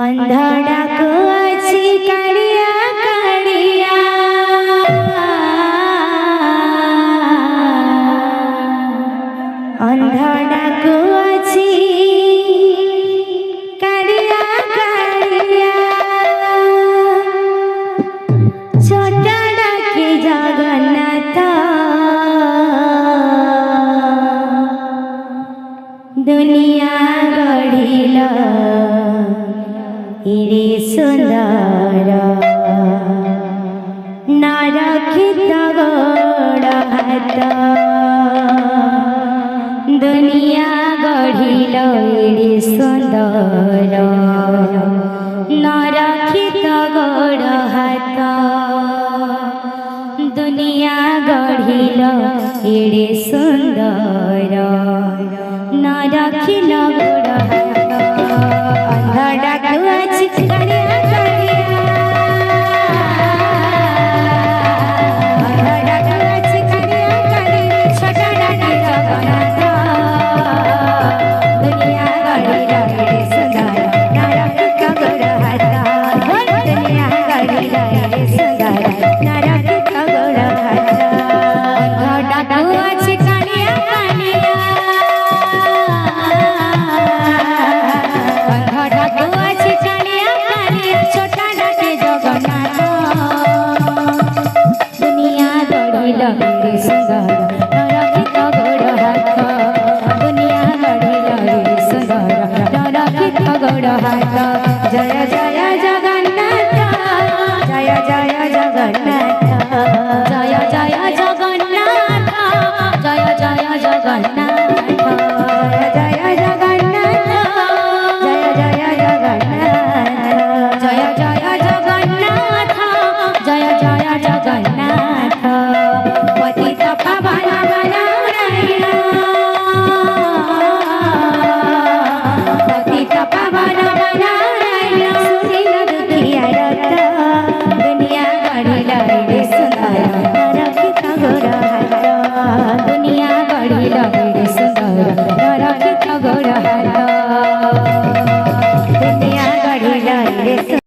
अंधाडाको अछि काड़िया काड़िया अंधाडाको अछि काड़िया काड़िया छोटा डाके जगन्नाथ दुनिया गढ़िल इरे सुंदर नरखित गोड़ हाथ दुनिया गढ़िल इरे सुंदर नरखित गोड़ हाथ दुनिया गढ़िल इरे सुंदर नरखिल गोड़ हाथ अंधाडाको अछि काड़िया काड़िया अंधाडाको अछि काड़िया काड़िया छोटा डाके जगन्नाथ दुनिया गढ़िल इरे सुंदर नरखित गोड़ हाथ दुनिया गढ़िल इरे सुंदर नरखित गोड़ हाथ अंधाडाको अछि काड़िया काड़िया इरे सुंदर नरखित गोड़ हाथ दुनिया गढ़िल इरे सुंदर नरखित गोड़ हाथ जय जय जगन्नाथ जय जय जगन्नाथ जय जय जगन्नाथ जय जय जगन्नाथ।